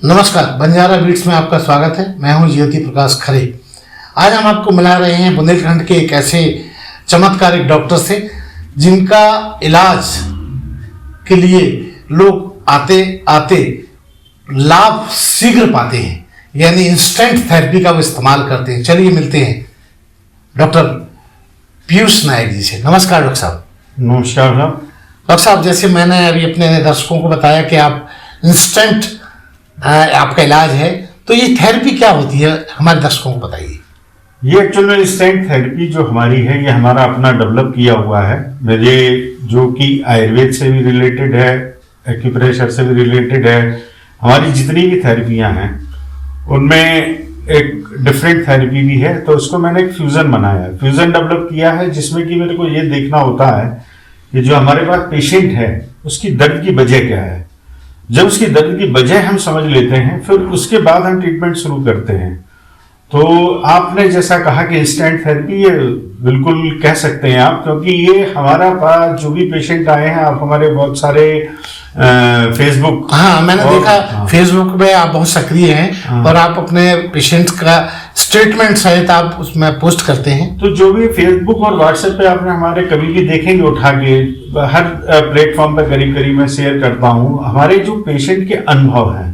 नमस्कार, बंजारा बीट्स में आपका स्वागत है। मैं हूं ज्योति प्रकाश खरे। आज हम आपको मिला रहे हैं बुंदेलखंड के एक ऐसे चमत्कारिक डॉक्टर से जिनका इलाज के लिए लोग आते आते लाभ शीघ्र पाते हैं, यानी इंस्टेंट थेरेपी का वो इस्तेमाल करते हैं। चलिए मिलते हैं डॉक्टर पीयूष नायक जी से। नमस्कार डॉक्टर साहब। नमस्कार साहब। डॉक्टर साहब, जैसे मैंने अभी अपने दर्शकों को बताया कि आप इंस्टेंट आपका इलाज है, तो ये थेरेपी क्या होती है, हमारे दर्शकों को बताइए। ये एक्चुअल में इंस्टेंट थेरेपी जो हमारी है, ये हमारा अपना डेवलप किया हुआ है, मेरे जो कि आयुर्वेद से भी रिलेटेड है, एक्यूप्रेशर से भी रिलेटेड है। हमारी जितनी भी थेरेपियां हैं उनमें एक डिफरेंट थेरेपी भी है, तो उसको मैंने एक फ्यूजन बनाया है, फ्यूजन डेवलप किया है, जिसमें कि मेरे को ये देखना होता है कि जो हमारे पास पेशेंट है उसकी दर्द की वजह क्या है। जब उसकी दर्द की वजह हम समझ लेते हैं, फिर उसके बाद हम ट्रीटमेंट शुरू करते हैं। तो आपने जैसा कहा कि इंस्टेंट थेरेपी, ये बिल्कुल कह सकते हैं आप, क्योंकि ये हमारा पास जो भी पेशेंट आए हैं, आप हमारे बहुत सारे फेसबुक, हाँ मैंने देखा, हाँ, फेसबुक में आप बहुत सक्रिय हैं, हाँ, और आप अपने पेशेंट्स का स्टेटमेंट सहित आप उसमें पोस्ट करते हैं। तो जो भी फेसबुक और व्हाट्सएप पे आपने हमारे कभी भी देखेंगे उठा के, हर प्लेटफॉर्म पे करीब करीब मैं शेयर करता हूँ हमारे जो पेशेंट के अनुभव हैं।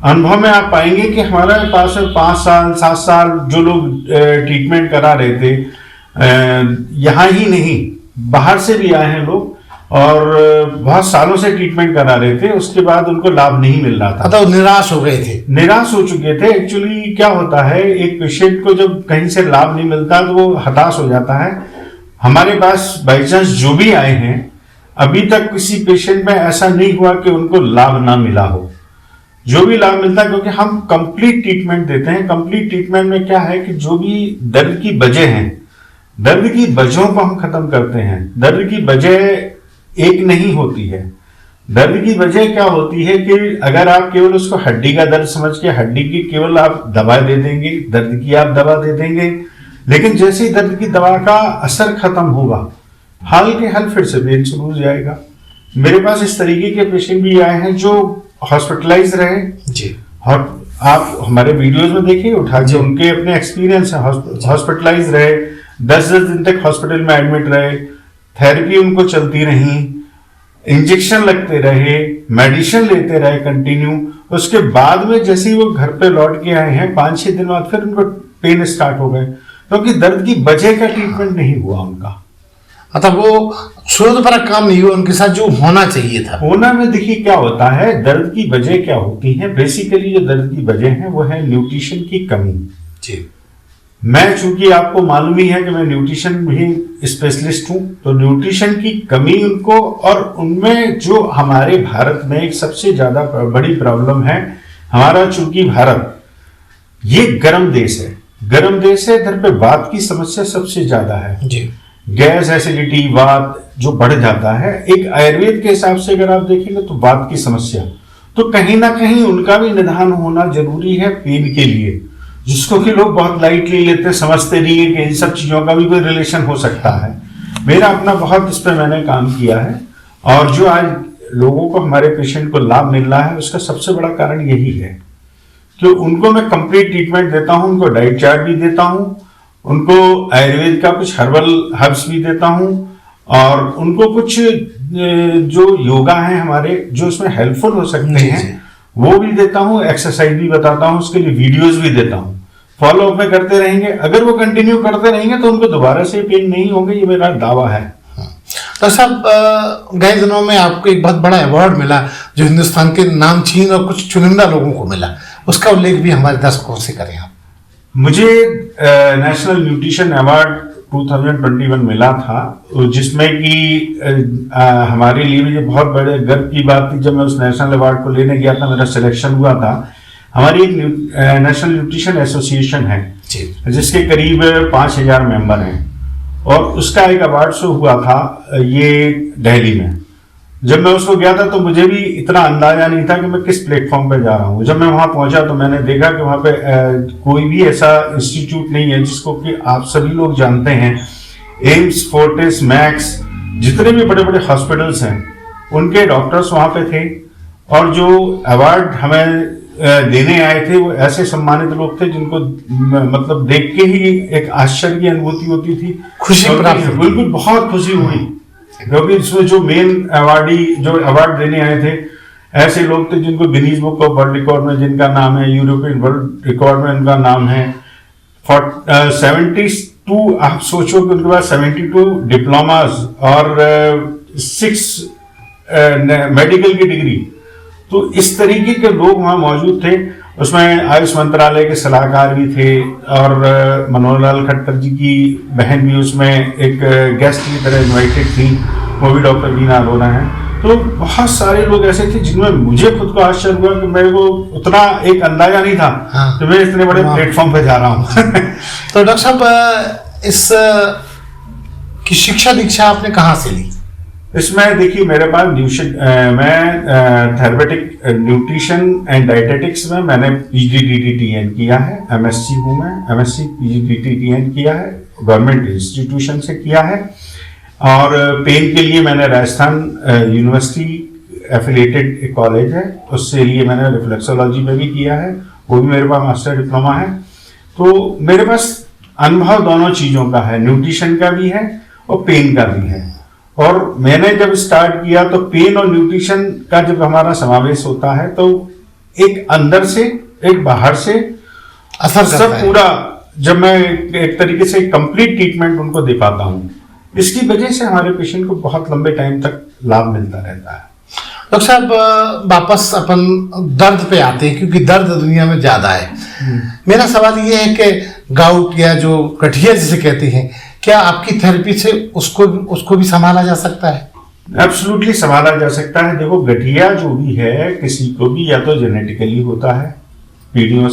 अनुभव में आप पाएंगे कि हमारे पास 5 साल 7 साल जो लोग ट्रीटमेंट करा रहे थे, यहाँ ही नहीं बाहर से भी आए हैं लोग, और बहुत सालों से ट्रीटमेंट करा रहे थे, उसके बाद उनको लाभ नहीं मिल रहा था, तो निराश हो गए थे, निराश हो चुके थे। एक्चुअली क्या होता है, एक पेशेंट को जब कहीं से लाभ नहीं मिलता तो वो हताश हो जाता है। हमारे पास बाई चांस जो भी आए हैं, अभी तक किसी पेशेंट में ऐसा नहीं हुआ कि उनको लाभ ना मिला हो। जो भी लाभ मिलता है, क्योंकि हम कंप्लीट ट्रीटमेंट देते हैं। कंप्लीट ट्रीटमेंट में क्या है कि जो भी दर्द की वजह है, दर्द की वजहों को हम खत्म करते हैं। दर्द की वजह एक नहीं होती है। दर्द की वजह क्या होती है कि अगर आप केवल उसको हड्डी का दर्द समझ के हड्डी की केवल आप दवा दे देंगे, दर्द की आप दवा दे देंगे, लेकिन जैसे ही दर्द की दवा का असर खत्म होगा, हाल के हाल फिर से पेन शुरू हो जाएगा। मेरे पास इस तरीके के पेशेंट भी आए हैं जो हॉस्पिटलाइज रहे जी, और आप हमारे वीडियोस में देखिए उठा के, उनके अपने एक्सपीरियंस है। हॉस्पिटलाइज रहे, 10-10 दिन तक हॉस्पिटल में एडमिट रहे, थेरेपी उनको चलती रही, इंजेक्शन लगते रहे, मेडिसिन लेते रहे कंटिन्यू। उसके बाद में जैसे ही वो घर पे लौट के आए हैं, 5-6 दिन बाद फिर उनको पेन स्टार्ट हो गए, क्योंकि दर्द की वजह का ट्रीटमेंट नहीं हुआ उनका। मतलब वो शोध पर काम नहीं हुआ उनके साथ जो होना चाहिए था। होना में देखिए क्या होता है, दर्द की वजह क्या होती है। बेसिकली जो दर्द की वजह है वो है न्यूट्रिशन की कमी। जी, मैं चूंकि आपको मालूम ही है कि मैं न्यूट्रिशन भी स्पेशलिस्ट हूं, तो न्यूट्रिशन की कमी उनको, और उनमें जो हमारे भारत में एक सबसे ज्यादा बड़ी प्रॉब्लम है, हमारा चूंकि भारत ये गर्म देश है, गर्म देश है, इधर पे वात की समस्या सबसे ज्यादा है। जी, गैस, एसिडिटी, वात जो बढ़ जाता है। एक आयुर्वेद के हिसाब से अगर आप देखेंगे तो वात की समस्या, तो कहीं ना कहीं उनका भी निदान होना जरूरी है पेन के लिए, जिसको कि लोग बहुत लाइटली लेते हैं, समझते नहीं है कि इन सब चीजों का भी कोई रिलेशन हो सकता है। मेरा अपना बहुत इस पर मैंने काम किया है, और जो आज लोगों को, हमारे पेशेंट को लाभ मिल रहा है, उसका सबसे बड़ा कारण यही है कि उनको मैं कंप्लीट ट्रीटमेंट देता हूं, उनको डाइट चार्ट भी देता हूं, उनको आयुर्वेद का कुछ हर्बल हर्ब्स भी देता हूं, और उनको कुछ जो योगा है हमारे जो उसमें हेल्पफुल हो सकते हैं वो भी देता हूं, एक्सरसाइज भी बताता हूं, उसके लिए वीडियोस भी देता हूं। फॉलो अप में करते रहेंगे, अगर वो कंटिन्यू करते रहेंगे तो उनको दोबारा से पेन नहीं होंगे, ये मेरा दावा है। तो साहब, गए दिनों में आपको एक बहुत बड़ा अवार्ड मिला जो हिंदुस्तान के नामचीन और कुछ चुनिंदा लोगों को मिला, उसका उल्लेख भी हमारे दर्शकों से करें आप। मुझे नेशनल न्यूट्रिशन अवार्ड 2021 मिला था, जिसमें कि हमारे लिए भी बहुत बड़े गर्व की बात थी। जब मैं उस नेशनल अवार्ड को लेने गया था, मेरा सिलेक्शन हुआ था। हमारी एक नेशनल न्यूट्रिशन एसोसिएशन है जिसके करीब 5000 मेंबर हैं, और उसका एक अवार्ड शो हुआ था ये दिल्ली में। जब मैं उसको गया था तो मुझे भी इतना अंदाजा नहीं था कि मैं किस प्लेटफॉर्म पे जा रहा हूँ। जब मैं वहां पहुंचा तो मैंने देखा कि वहां पे कोई भी ऐसा इंस्टीट्यूट नहीं है जिसको कि आप सभी लोग जानते हैं, एम्स, फोर्टिस, मैक्स, जितने भी बड़े बड़े हॉस्पिटल्स हैं उनके डॉक्टर्स वहां पे थे। और जो अवार्ड हमें देने आए थे वो ऐसे सम्मानित लोग थे जिनको मतलब देख के ही एक आश्चर्य की अनुभूति होती थी, खुशी प्राप्त, बिल्कुल बहुत खुशी हुई, क्योंकि इसमें जो मेन अवार्डी जो अवार्ड देने आए थे ऐसे लोग थे जिनको Guinness book of world record में जिनका नाम है, यूरोपियन वर्ल्ड रिकॉर्ड में उनका नाम है। 72 आप सोचो कि उनके पास 72 डिप्लोमास और 6 मेडिकल की डिग्री, तो इस तरीके के लोग वहाँ मौजूद थे। उसमें आयुष मंत्रालय के सलाहकार भी थे और मनोहर लाल खट्टर जी की बहन भी उसमें एक गेस्ट की तरह इन्वाइटेड थी, वो भी डॉक्टर वीना अरोरा हैं। तो बहुत सारे लोग ऐसे थे जिनमें मुझे खुद को आश्चर्य हुआ कि मेरे को उतना एक अंदाजा नहीं था कि मैं इतने बड़े प्लेटफॉर्म पे जा रहा हूँ। तो डॉक्टर साहब इस की शिक्षा दीक्षा आपने कहाँ से ली? इसमें देखिए मेरे पास मैं थेरेपेटिक न्यूट्रिशन एंड डाइटेटिक्स में मैंने PGDTN किया है, MSc हूँ मैं, MSc PGDTN किया है, गवर्नमेंट इंस्टीट्यूशन से किया है। और पेन के लिए मैंने राजस्थान यूनिवर्सिटी एफिलिएटेड एक कॉलेज है उससे लिए मैंने रिफ्लेक्सोलॉजी में भी किया है, वो भी मेरे पास मास्टर डिप्लोमा है। तो मेरे पास अनुभव दोनों चीज़ों का है, न्यूट्रिशन का भी है और पेन का भी है। और मैंने जब स्टार्ट किया तो पेन और न्यूट्रिशन का जब हमारा समावेश होता है तो एक अंदर से एक बाहर से असर सब पूरा, जब मैं एक तरीके से कंप्लीट ट्रीटमेंट उनको दे पाता हूँ, इसकी वजह से हमारे पेशेंट को बहुत लंबे टाइम तक लाभ मिलता रहता है। डॉक्टर साहब वापस अपन दर्द पे आते हैं क्योंकि दर्द दुनिया में ज्यादा है। मेरा सवाल ये है कि गाउट या जो गठिया जिसे कहते हैं, क्या आपकी थेरेपी से उसको भी संभाला जा सकता है? एब्सोल्युटली संभाला जा सकता है। देखो गठिया जो भी है किसी को भी या तो जेनेटिकली होता है, पीढ़ियों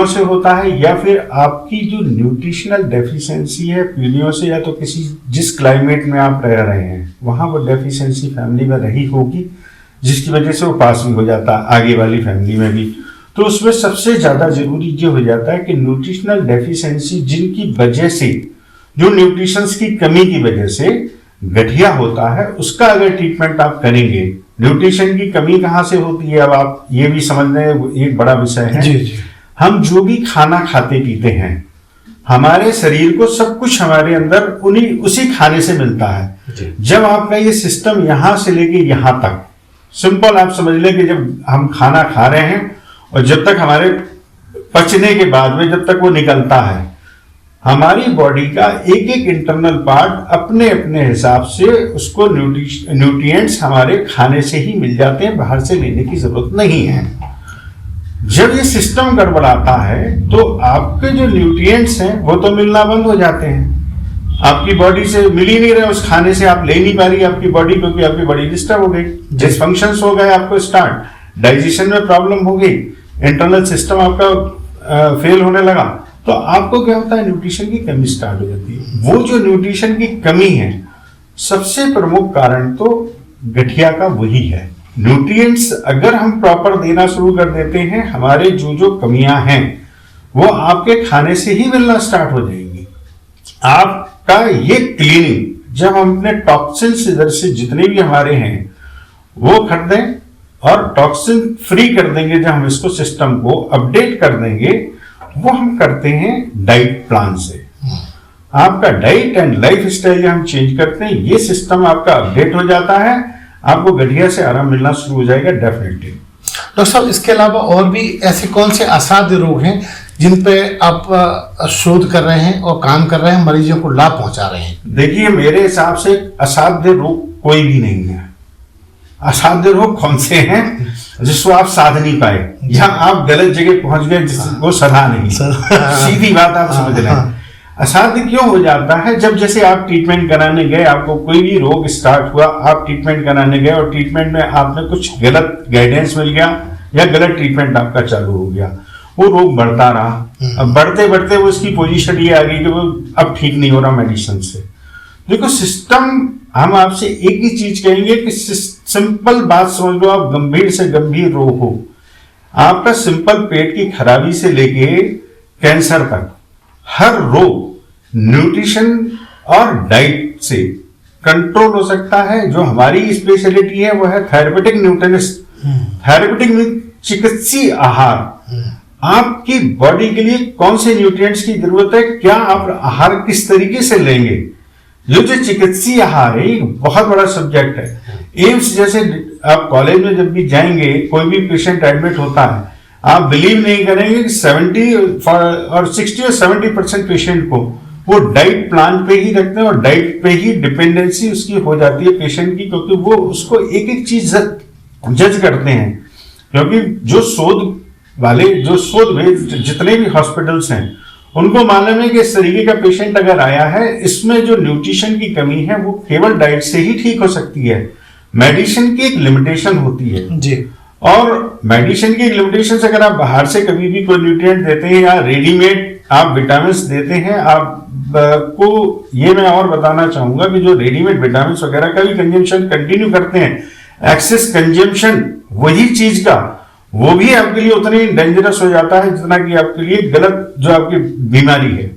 से होता है या फिर आपकी जो न्यूट्रिशनल डेफिशिएंसी है पीढ़ियों से, या तो किसी जिस क्लाइमेट में आप रह रहे हैं वहाँ वो डेफिशिएंसी फैमिली में रही होगी जिसकी वजह से वो पास भी हो जाता है आगे वाली फैमिली में भी। तो उसमें सबसे ज़्यादा जरूरी ये हो जाता है कि न्यूट्रिशनल डेफिशिएंसी जिनकी वजह से, जो न्यूट्रिशंस की कमी की वजह से गठिया होता है, उसका अगर ट्रीटमेंट आप करेंगे। न्यूट्रिशन की कमी कहाँ से होती है, अब आप ये भी समझने एक बड़ा विषय है। जी जी। हम जो भी खाना खाते पीते हैं हमारे शरीर को सब कुछ हमारे अंदर उसी खाने से मिलता है। जब आपका ये सिस्टम यहाँ से लेके यहाँ तक, सिंपल आप समझ लें कि जब हम खाना खा रहे हैं और जब तक हमारे पचने के बाद में जब तक वो निकलता है, हमारी बॉडी का एक एक इंटरनल पार्ट अपने अपने हिसाब से उसको न्यूट्रिएंट्स हमारे खाने से ही मिल जाते हैं, बाहर से लेने की जरूरत नहीं है। जब ये सिस्टम गड़बड़ाता है तो आपके जो न्यूट्रिएंट्स हैं वो तो मिलना बंद हो जाते हैं, आपकी बॉडी से मिल ही नहीं रहे, उस खाने से आप ले नहीं पा रही आपकी बॉडी, क्योंकि आपकी बॉडी डिस्टर्ब हो गई, डिसफंक्शंस हो गए, आपको स्टार्ट डाइजेशन में प्रॉब्लम हो गई, इंटरनल सिस्टम आपका फेल होने लगा, तो आपको क्या होता है, न्यूट्रिशन की कमी स्टार्ट हो जाती है। वो जो न्यूट्रिशन की कमी है सबसे प्रमुख कारण तो गठिया का वही है। न्यूट्रिएंट्स अगर हम प्रॉपर देना शुरू कर देते हैं, हमारे जो जो कमियां हैं वो आपके खाने से ही मिलना स्टार्ट हो जाएंगी। आपका ये क्लीनिंग जब हम अपने टॉक्सिन्स इधर से जितने भी हमारे हैं वो कर दें और टॉक्सिन फ्री कर देंगे, जब हम इसको सिस्टम को अपडेट कर देंगे, वो हम करते हैं डाइट प्लान से। आपका डाइट एंड लाइफ स्टाइल हम चेंज करते हैं, ये सिस्टम आपका अपडेट हो जाता है, आपको गठिया से आराम मिलना शुरू हो जाएगा डेफिनेटली। डॉक्टर साहब इसके अलावा और भी ऐसे कौन से असाध्य रोग हैं जिन पे आप शोध कर रहे हैं और काम कर रहे हैं, मरीजों को लाभ पहुंचा रहे हैं? देखिए मेरे हिसाब से असाध्य रोग कोई भी नहीं है। असाध्य रोग कौन से हैं जिसको आप साध नहीं पाए या आप गलत जगह पहुंच गए जिसको सधा नहीं। सीधी बात आप समझ लें। असाध्य क्यों हो जाता है, जब जैसे आप ट्रीटमेंट कराने गए, आपको कोई भी रोग स्टार्ट हुआ, आप ट्रीटमेंट कराने गए और ट्रीटमेंट में आपने कुछ गलत गाइडेंस मिल गया या गलत ट्रीटमेंट आपका चालू हो गया, वो रोग बढ़ता रहा। अब बढ़ते बढ़ते वो उसकी पोजीशन ये आ गई कि वो अब ठीक नहीं हो रहा मेडिसिन से। देखो सिस्टम, हम आपसे एक ही चीज कहेंगे कि सिंपल बात समझ लो, आप गंभीर से गंभीर रोग हो, आपका सिंपल पेट की खराबी से लेके कैंसर तक हर रोग न्यूट्रिशन और डाइट से कंट्रोल हो सकता है। जो हमारी स्पेशलिटी है वो है थेरेपेटिक न्यूट्रिनिस्ट। थेरेपेटिक चिकित्सीय आहार, आपकी बॉडी के लिए कौन से न्यूट्रिएंट्स की जरूरत है, क्या आप आहार किस तरीके से लेंगे। ये जो चिकित्सीय आहार है एक बहुत बड़ा सब्जेक्ट है। एम्स जैसे आप कॉलेज में जब भी जाएंगे, कोई भी पेशेंट एडमिट होता है, आप बिलीव नहीं करेंगे कि 60 और 70% पेशेंट को वो डाइट प्लान पे ही रखते हैं और डाइट पे ही डिपेंडेंसी उसकी हो जाती है पेशेंट की, क्योंकि वो उसको एक एक चीज जज करते हैं। क्योंकि जो शोध जितने भी हॉस्पिटल्स हैं उनको मालूम है कि इस तरीके का पेशेंट अगर आया है, इसमें जो न्यूट्रिशन की कमी है वो केवल डाइट से ही ठीक हो सकती है। मेडिसिन की एक लिमिटेशन होती है जी, और मेडिसिन की लिमिटेशन से अगर आप बाहर से कभी भी कोई न्यूट्रिएंट देते हैं या रेडीमेड आप विटामिन देते हैं, आपको ये मैं और बताना चाहूंगा कि जो रेडीमेड विटामिन वगैरह का भी कंजम्पशन कंटिन्यू करते हैं, एक्सेस कंजम्पशन वही चीज का, वो भी आपके लिए उतना ही डेंजरस हो जाता है जितना कि आपके लिए गलत जो आपकी बीमारी है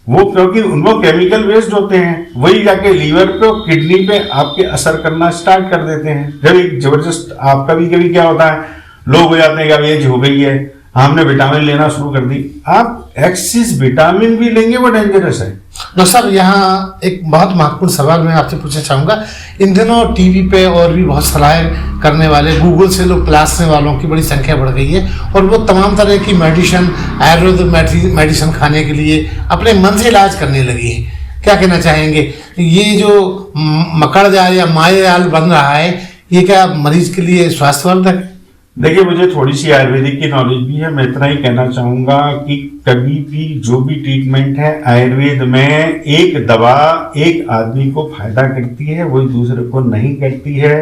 वो, क्योंकि उनको केमिकल वेस्ट होते हैं, वही जाके लीवर पे और किडनी पे आपके असर करना स्टार्ट कर देते हैं। जब एक जबरदस्त आप कभी कभी क्या होता है, लोग हो जाते हैं कि अब एज हो गई है, हमने विटामिन लेना शुरू कर दी, आप एक्सिस विटामिन भी लेंगे वो डेंजरस है। डॉक्टर साहब यहाँ एक बहुत महत्वपूर्ण सवाल मैं आपसे पूछना चाहूँगा। इन दिनों टीवी पे और भी बहुत सलाह करने वाले, गूगल से लोग तलाशने वालों की बड़ी संख्या बढ़ गई है और वो तमाम तरह की मेडिसिन, आयुर्वेद मेडिसिन खाने के लिए अपने मन से इलाज करने लगी है। क्या कहना चाहेंगे, ये जो मकड़ जाल या माया जाल बन रहा है, ये क्या मरीज के लिए स्वास्थ्यवर्धक है? देखिए, मुझे थोड़ी सी आयुर्वेदिक की नॉलेज भी है, मैं इतना ही कहना चाहूंगा कि कभी भी जो भी ट्रीटमेंट है आयुर्वेद में, एक दवा एक आदमी को फायदा करती है, वही दूसरे को नहीं करती है।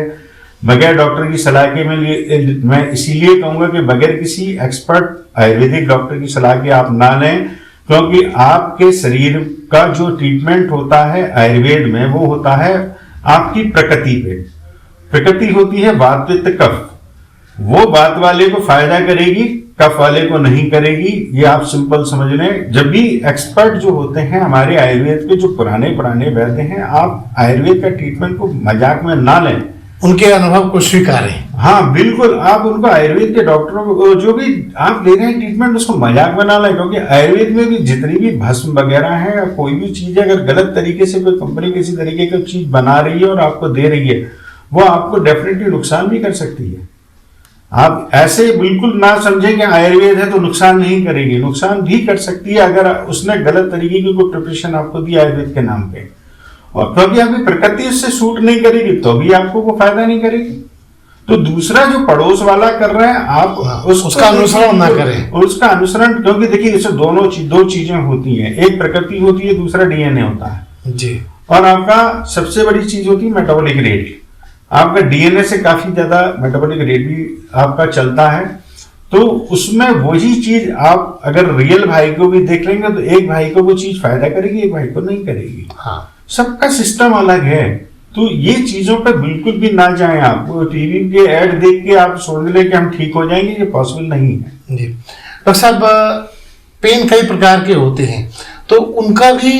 बगैर डॉक्टर की सलाह के मैं इसीलिए कहूंगा कि बगैर किसी एक्सपर्ट आयुर्वेदिक डॉक्टर की सलाह के आप ना लें, क्योंकि आपके शरीर का जो ट्रीटमेंट होता है आयुर्वेद में वो होता है आपकी प्रकृति पे। प्रकृति होती है वात पित्त कफ, वो वात वाले को फायदा करेगी, कफ वाले को नहीं करेगी। ये आप सिंपल समझ लें। जब भी एक्सपर्ट जो होते हैं हमारे आयुर्वेद के, जो पुराने वैद्य हैं, आप आयुर्वेद का ट्रीटमेंट को मजाक में ना लें, उनके अनुभव को स्वीकारें। हाँ बिल्कुल, आप उनको आयुर्वेद के डॉक्टरों को जो भी आप ले रहे हैं ट्रीटमेंट उसको मजाक में ना लें, क्योंकि आयुर्वेद में भी जितनी भी भस्म वगैरह है या कोई भी चीज अगर गलत तरीके से कोई कंपनी किसी तरीके की चीज बना रही है और आपको दे रही है, वो आपको डेफिनेटली नुकसान भी कर सकती है। आप ऐसे बिल्कुल ना समझें कि आयुर्वेद है तो नुकसान नहीं करेगी, नुकसान भी कर सकती है अगर उसने गलत तरीके की कोई प्रिपरेशन आपको दी आयुर्वेद के नाम पे, और कभी आपकी प्रकृति उससे सूट नहीं करेगी तो भी आपको वो फायदा नहीं करेगी। तो दूसरा जो पड़ोस वाला कर रहा है आप उसका अनुसरण ना करें, उसका अनुसरण, क्योंकि देखिए इससे दो चीजें होती हैं, एक प्रकृति होती है, दूसरा डीएनए होता है जी, और आपका सबसे बड़ी चीज होती है मेटाबॉलिक रेट। आपका डीएनए से काफी ज्यादा मेटाबॉलिक रेट भी आपका चलता है, तो उसमें वही चीज आप अगर रियल भाई को भी देख लेंगे तो एक भाई को वो चीज फायदा करेगी, एक भाई को नहीं करेगी। हाँ, सबका सिस्टम अलग है, तो ये चीजों पर बिल्कुल भी ना जाएं। आप वो टीवी के ऐड देख के आप सोच ले कि हम ठीक हो जाएंगे, ये पॉसिबल नहीं है जी। डॉक्टर साहब, पेन कई प्रकार के होते हैं, तो उनका भी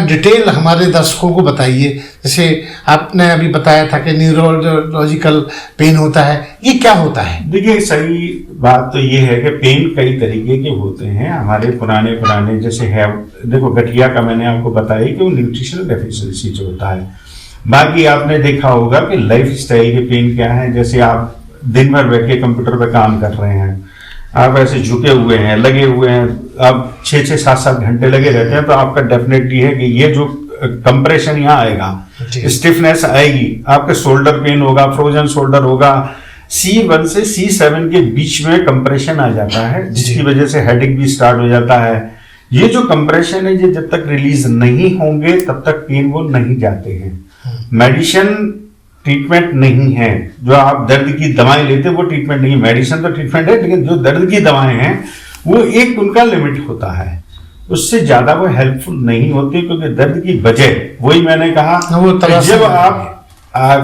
डिटेल हमारे दर्शकों को बताइए। जैसे आपने अभी बताया था कि न्यूरोलॉजिकल पेन होता है, ये क्या होता है? देखिए, सही बात तो ये है कि पेन कई तरीके के होते हैं। हमारे पुराने जैसे है, देखो गठिया का मैंने आपको बताया कि वो न्यूट्रिशनल डेफिशिएंसी जो होता है। बाकी आपने देखा होगा कि लाइफ स्टाइल के पेन क्या है, जैसे आप दिन भर बैठ के कंप्यूटर पे काम कर रहे हैं, आप ऐसे झुके हुए हैं, लगे हुए हैं, आप 6-6, 7-7 घंटे लगे रहते हैं, तो आपका डेफिनेटली है कि ये जो कंप्रेशन यहाँ आएगा, स्टिफनेस आएगी, आपके शोल्डर पेन होगा, फ्रोजन शोल्डर होगा, C1 से C7 के बीच में कंप्रेशन आ जाता है, जिसकी वजह से हेडेक भी स्टार्ट हो जाता है। ये जो कंप्रेशन है, ये जब तक रिलीज नहीं होंगे तब तक पेन वो नहीं जाते हैं। मेडिसिन ट्रीटमेंट नहीं है, जो आप दर्द की दवाएं लेते हैं वो ट्रीटमेंट नहीं है। मेडिसिन तो ट्रीटमेंट है, लेकिन जो दर्द की दवाएं हैं वो एक उनका लिमिट होता है, उससे ज्यादा वो हेल्पफुल नहीं होती, क्योंकि दर्द की वजह वही मैंने कहा, जब आप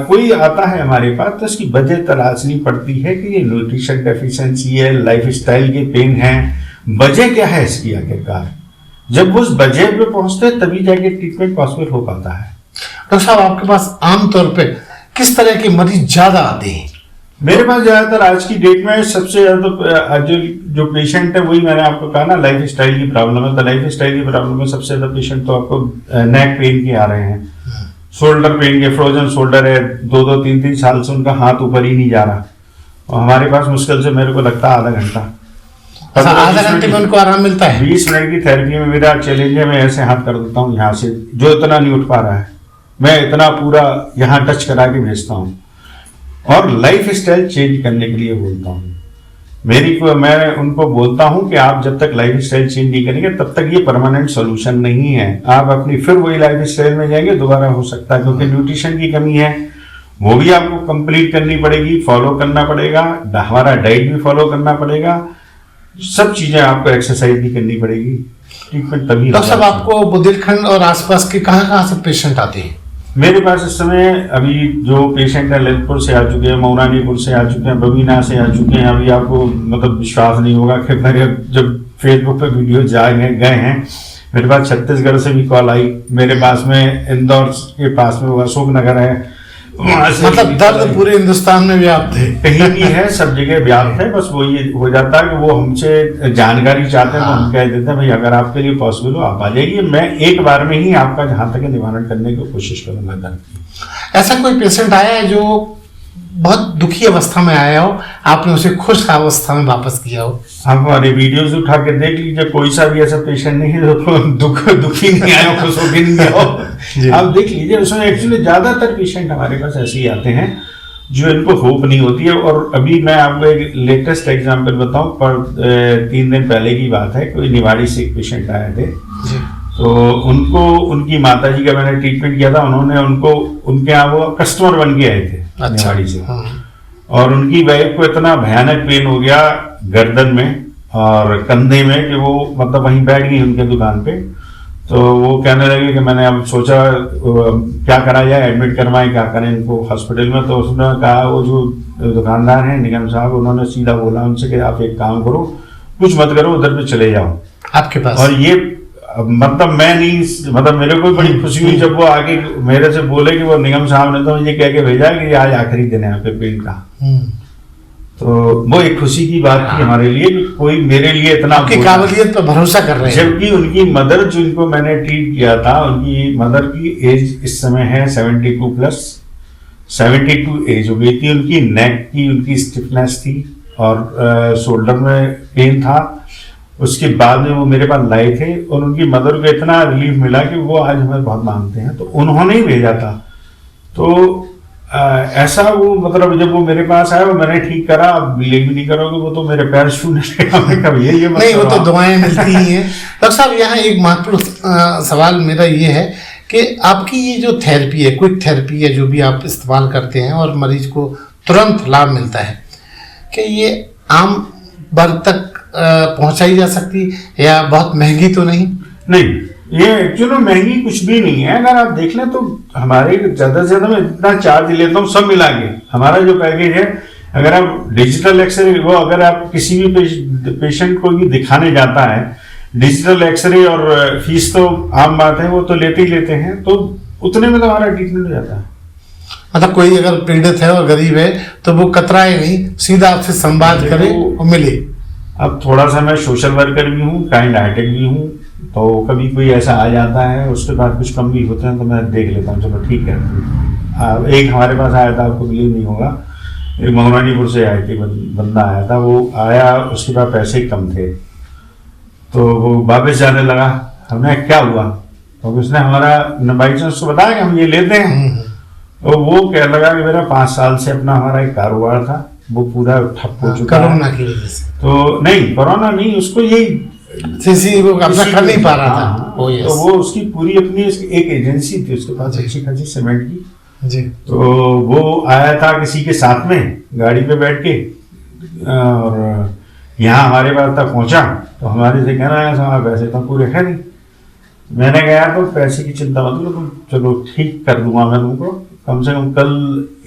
कोई आता है हमारे पास तो उसकी वजह तलाशनी पड़ती है कि ये न्यूट्रिशन डेफिशिएंसी है, लाइफ स्टाइल के पेन है, वजह क्या है इसकी आखिरकार। जब वो उस वजह पे पहुंचते हैं तभी जाके ट्रीटमेंट पॉसिबल हो पाता है। डॉक्टर साहब, आपके पास आमतौर पे किस तरह के मरीज ज्यादा आते हैं? मेरे पास ज्यादातर आज की डेट में सबसे ज्यादा जो पेशेंट है वही मैंने आपको कहा ना, लाइफ स्टाइल की प्रॉब्लम है। तो लाइफ स्टाइल की प्रॉब्लम में सबसे ज्यादा पेशेंट तो आपको नेक पेन के आ रहे हैं, शोल्डर पेन के, फ्रोजन शोल्डर है, 2-2, 3-3 साल से उनका हाथ ऊपर ही नहीं जा रहा, और हमारे पास मुश्किल से मेरे को लगता है आधा घंटा। आधा घंटे में उनको आराम मिलता है? 20 मिनट की थेरेपी में मेरा चैलेंज है, मैं ऐसे हाथ कर देता हूँ यहाँ से, जो इतना नहीं उठ पा रहा है मैं इतना पूरा यहाँ टच करा के भेजता हूँ। और लाइफ स्टाइल चेंज करने के लिए बोलता हूँ। मैं उनको बोलता हूँ कि आप जब तक लाइफ स्टाइल चेंज नहीं करेंगे तब तक ये परमानेंट सोल्यूशन नहीं है। आप अपनी फिर वही लाइफ स्टाइल में जाएंगे, दोबारा हो सकता है, क्योंकि न्यूट्रिशन की कमी है, वो भी आपको कंप्लीट करनी पड़ेगी, फॉलो करना पड़ेगा, हमारा डाइट भी फॉलो करना पड़ेगा, सब चीजें आपको एक्सरसाइज भी करनी पड़ेगी, ट्रीटमेंट तभी। डॉक्टर साहब, आपको बुंदेलखंड और आसपास के कहाँ से पेशेंट आते हैं? मेरे पास इस समय अभी जो पेशेंट है ललितपुर से आ चुके हैं, मौरानीपुर से आ चुके हैं, बबीना से आ चुके हैं। अभी आपको मतलब विश्वास नहीं होगा कि मेरे जब फेसबुक पे वीडियो गए हैं, मेरे पास छत्तीसगढ़ से भी कॉल आई, मेरे पास में इंदौर के पास में अशोक नगर है, वहां से मतलब दर्द पूरे हिंदुस्तान में व्याप्त है, कहीं भी है, सब जगह व्याप्त है। बस वो ये हो जाता है कि वो हमसे जानकारी चाहते हैं, तो हम कह देते हैं भाई अगर आपके लिए पॉसिबल हो आप आ जाइए, मैं एक बार में ही आपका जहां तक निवारण करने की कोशिश करूंगा दर्द की। ऐसा कोई पेशेंट आया है जो बहुत दुखी अवस्था में आया हो, आपने उसे खुश अवस्था में वापस किया हो? आप हमारे वीडियोस उठा के देख लीजिए, कोई सा भी ऐसा पेशेंट नहीं है जो दुखी नहीं आया, खुश होकर नहीं गया। आप देख लीजिए, उसमें एक्चुअली ज्यादातर पेशेंट हमारे पास ऐसे ही आते हैं जो इनको होप नहीं होती है। और अभी मैं आपको एक लेटेस्ट एग्जांपल बताऊं, पर 3 दिन पहले की बात है, कोई निवाड़ी से एक पेशेंट आए थे जी। तो उनको उनकी माता जी का मैंने ट्रीटमेंट किया था, उन्होंने उनको उनके यहाँ वो कस्टमर बन के आए थे निवाड़ी से, और उनकी वाइफ को इतना भयानक पेन हो गया गर्दन में और कंधे में कि वो मतलब वहीं बैठ गई उनके दुकान पे। तो वो कहने लगे कि मैंने अब सोचा क्या करा जाए, एडमिट करवाएं, क्या करें इनको हॉस्पिटल में। तो उसने कहा, वो जो दुकानदार हैं निगम साहब, उन्होंने सीधा बोला उनसे कि आप एक काम करो, कुछ मत करो, उधर पे चले जाओ आपके पास। और ये मतलब मैं नहीं, मतलब मेरे को बड़ी खुशी हुई जब वो आगे मेरे से बोले कि वो निगम साहब ने तो मुझे कह के भेजा कि आज आखिरी दिन है यहाँ पे पेन का। तो वो एक खुशी की बात थी हमारे लिए कि कोई मेरे लिए इतना आपकी काबिलियत पर भरोसा कर रहे हैं। जबकि उनकी मदर जिनको मैंने ट्रीट किया था, उनकी मदर की एज इस समय है 72+, 72 एज हो गई थी उनकी। नेक की उनकी स्टिफनेस थी और शोल्डर में पेन था। उसके बाद में वो मेरे पास लाए थे और उनकी मदर को इतना रिलीफ मिला कि वो आज हमें बहुत मानते हैं, तो उन्होंने ही भेजा था। तो ऐसा वो मतलब जब वो मेरे पास आया, वो मैंने ठीक करा, आप बिलीव भी नहीं करोगे, वो तो मेरे पैर छूने लगा। ये नहीं, वो तो दुआएं मिलती ही हैं। डॉक्टर साहब, यहाँ एक महत्वपूर्ण सवाल मेरा ये है कि आपकी ये जो थेरेपी है, क्विक थेरेपी है, जो भी आप इस्तेमाल करते हैं और मरीज को तुरंत लाभ मिलता है, कि ये आम वर्ग तक पहुंचाई जा सकती या बहुत महंगी तो नहीं? नहीं, ये एक्चुअली महंगी कुछ भी नहीं है। अगर आप देख लें तो हमारे ज्यादा से ज्यादा मैं इतना चार्ज लेता हूँ सब मिला के, हमारा जो पैकेज है, अगर आप डिजिटल एक्सरे, वो अगर आप किसी भी पेशेंट को भी दिखाने जाता है, डिजिटल एक्सरे और फीस तो आम बात है, वो तो लेते ही लेते हैं, तो उतने में तो हमारा ट्रीटमेंट हो जाता है। मतलब कोई अगर पीड़ित है और गरीब है तो वो कतराए नहीं, सीधा आपसे संवाद करे और मिले। अब थोड़ा सा मैं सोशल वर्कर भी हूँ, काइंड हार्टेड भी हूँ, तो कभी कोई ऐसा आ जाता है, उसके बाद कुछ कम भी होते हैं तो मैं देख लेता हूँ, चलो ठीक है। एक हमारे पास आया था, आपको बिलीव नहीं होगा, एक मौरानीपुर से आई थी बंदा आया था, वो आया, उसके पास पैसे कम थे, तो वो वापस जाने लगा। हमने क्या हुआ, तो उसने हमारा बाई चांस को बताया कि हम ये लेते हैं, तो वो कह लगा कि मेरा 5 साल से अपना हमारा एक कारोबार था, वो पूरा ठप हो चुका है कोरोना की वजह से। तो नहीं, कोरोना नहीं, उसको यही वो अपना कर नहीं पा रहा था। तो वो उसकी पूरी अपनी एक एजेंसी थी उसके पास, अच्छी खासी सीमेंट की जी। तो वो आया था किसी के साथ में गाड़ी पे बैठ के, और यहाँ हमारे पास तक पहुंचा, तो हमारे से कहना है हमारे पैसे तो पूरे है नहीं। मैंने कहा तो पैसे की चिंता मत करो तुम, चलो ठीक कर दूंगा मैं तुमको, कम से कम कल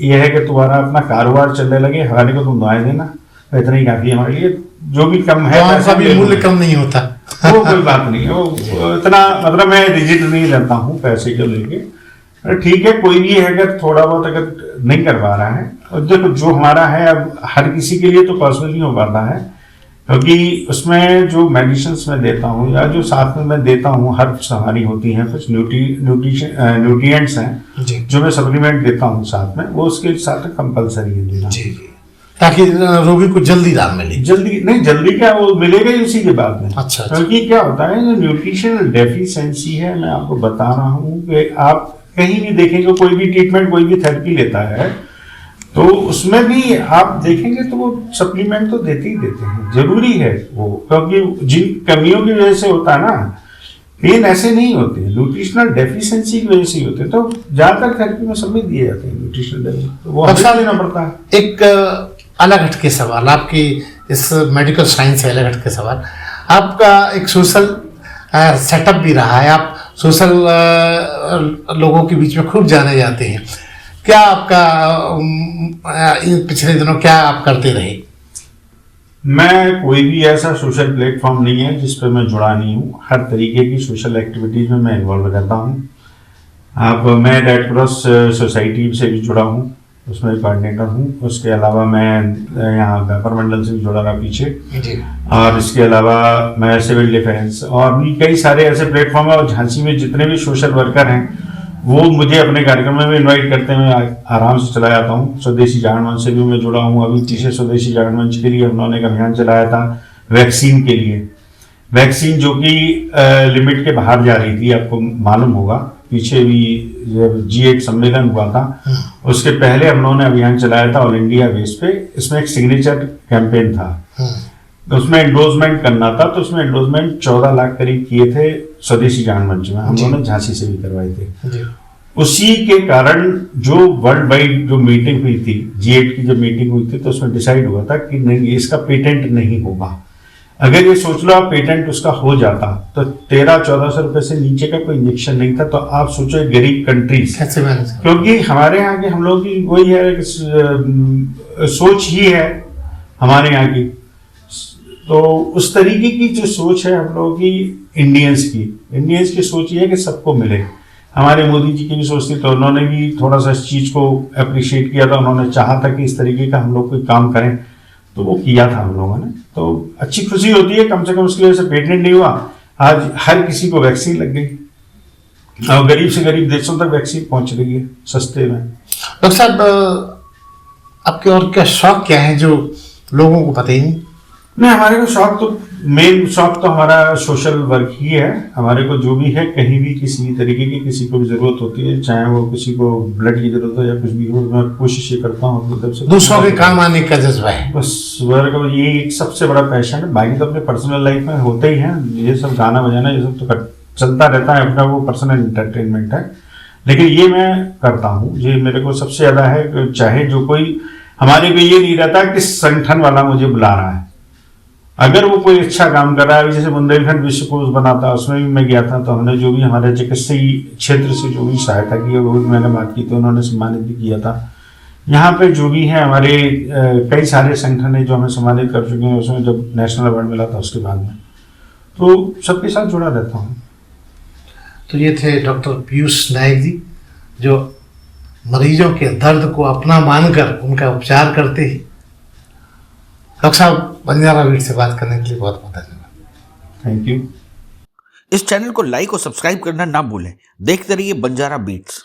ये है कि तुम्हारा अपना कारोबार चलने लगे, हमारे को तुम दवाएं देना, इतना ही काफी हमारे लिए, जो भी कम है पैसा भी मूल्य कम नहीं होता। वो कोई बात नहीं है, वो इतना मतलब मैं रिजिड नहीं रहता हूँ पैसे को लेके। ठीक है, कोई भी है अगर थोड़ा बहुत अगर नहीं कर पा रहा है, और देखो जो हमारा है अब हर किसी के लिए तो पॉसिबल नहीं हो पाता है, क्योंकि उसमें जो मेडिसिन मैं देता हूँ या जो साथ में मैं देता हूँ, हर्ब्स हमारी होती हैं, कुछ न्यूट्रिएंट्स हैं जी जो मैं सप्लीमेंट देता हूँ साथ में, वो उसके साथ कंपलसरी है देना। जी जी, ताकि रोगी को जल्दी राहत मिले। जल्दी नहीं, जल्दी क्या, वो मिलेगा ही उसी के बाद में। अच्छा, अच्छा। क्योंकि क्या होता है, जो न्यूट्रिशनल डेफिशिएंसी है, मैं आपको बता रहा हूँ कि आप कहीं भी देखेंगे, कोई भी ट्रीटमेंट, कोई भी थेरेपी लेता है तो उसमें भी आप देखेंगे तो वो सप्लीमेंट तो देते ही देते हैं, जरूरी है वो, क्योंकि जिन कमियों की वजह से होता है ना, पेन ऐसे नहीं होते, न्यूट्रिशनल डेफिशिएंसी की वजह से ही होते हैं। तो ज्यादातर थेरेपी में सब में दिए जाते हैं न्यूट्रिशनल डेफिशिएंसी, तो वो हमें लेना पड़ता है। एक अलग हटके सवाल, आपकी इस मेडिकल साइंस से अलग हटके सवाल, आपका एक सोशल सेटअप भी रहा है, आप सोशल लोगों के बीच में खूब जाने जाते हैं। क्या आपका इन पिछले दिनों क्या आप करते रहे? मैं कोई भी ऐसा सोशल प्लेटफॉर्म नहीं है जिस पर मैं जुड़ा नहीं हूँ। हर तरीके की सोशल एक्टिविटीज में मैं इन्वॉल्व रहता हूँ। मैं रेड क्रॉस सोसाइटी से भी जुड़ा हूँ, उसमें कोऑर्डिनेटर हूँ। उसके अलावा मैं यहाँ व्यापार मंडल से भी जुड़ा रहा पीछे जी। और इसके अलावा मैं सिविल डिफेंस और भी कई सारे ऐसे प्लेटफॉर्म है। और झांसी में जितने भी सोशल वर्कर हैं वो मुझे अपने कार्यक्रम में भी इन्वाइट करते हैं, मैं आराम से चला जाता हूँ। स्वदेशी जागरण मंच से भी मैं जुड़ा हूँ। अभी पीछे स्वदेशी जागरण मंच के लिए उन्होंने एक अभियान चलाया था वैक्सीन के लिए, वैक्सीन जो कि लिमिट के बाहर जा रही थी, आपको मालूम होगा। पीछे भी G8 सम्मेलन हुआ था, उसके पहले हम लोगों ने अभियान चलाया था ऑल इंडिया बेस पे। इसमें एक सिग्नेचर कैंपेन था, उसमें एंडोर्समेंट करना था, तो उसमें एंडोर्समेंट 14 लाख करीब किए थे स्वदेशी जागरण मंच में, हम लोगों ने झांसी से भी करवाए थे। उसी के कारण जो वर्ल्ड वाइड जो मीटिंग हुई थी, G8 की जब मीटिंग हुई थी, तो उसमें डिसाइड हुआ था कि नहीं, इसका पेटेंट नहीं होगा। अगर ये सोच लो आप पेटेंट उसका हो जाता तो 1300-1400 रुपए से नीचे का कोई इंजेक्शन नहीं था। तो आप सोचो गरीब कंट्रीज, क्योंकि हमारे यहाँ के हम लोग की वही है, सोच ही है हमारे यहाँ की, तो उस तरीके की जो सोच है हम लोगों की इंडियंस की सोच ये है कि सबको मिले। हमारे मोदी जी की भी सोच थी, तो उन्होंने भी थोड़ा सा इस चीज को अप्रिशिएट किया था। उन्होंने चाहा था कि इस तरीके का हम लोग कोई काम करें, तो वो किया था हम लोगों ने। तो अच्छी खुशी होती है, कम से कम उसकी वजह से पेटेंट नहीं हुआ। आज हर किसी को वैक्सीन लग गई और गरीब से गरीब देशों तक वैक्सीन पहुंच रही है सस्ते में। डॉक्टर साहब, आपके और क्या शौक क्या है जो लोगों को पता ही नहीं? नहीं, हमारे को शौक तो, मेन शौक तो हमारा सोशल वर्क ही है। हमारे को जो भी है, कहीं भी किसी भी तरीके की किसी को भी जरूरत होती है, चाहे वो किसी को ब्लड की जरूरत हो या कुछ भी हो, मैं कोशिश ये करता हूँ अपनी तरफ से दूसरों के काम आने का जज्बा है। बस वर्क, ये एक सबसे बड़ा पैशन है। बाकी तो अपने पर्सनल लाइफ में होते ही हैं, ये सब गाना बजाना ये सब तो चलता रहता है, अपना वो पर्सनल एंटरटेनमेंट है। लेकिन ये मैं करता हूँ, ये मेरे को सबसे ज्यादा है। चाहे जो कोई, हमारे को ये नहीं रहता कि संगठन वाला मुझे बुला रहा है, अगर वो कोई अच्छा काम कर रहा है, जैसे बुंदेलखंड विश्व कोष बना था, उसमें भी मैं गया था, तो हमने जो भी हमारे चिकित्सीय क्षेत्र से जो भी सहायता की है वो भी मैंने बात की, तो उन्होंने सम्मानित भी किया था। यहाँ पे जो भी है हमारे कई सारे संगठन है जो हमें सम्मानित कर चुके हैं, उसमें जब नेशनल अवार्ड मिला था उसके बाद में, तो सबके साथ जुड़ा रहता हूँ। तो ये थे डॉक्टर पीयूष नायक जी, जो मरीजों के दर्द को अपना मानकर उनका उपचार करते हैं। डॉक्टर साहब, बंजारा बीट से बात करने के लिए बहुत बहुत धन्यवाद। Thank you. इस चैनल को लाइक और सब्सक्राइब करना ना भूलें। देखते रहिए बंजारा बीट्स।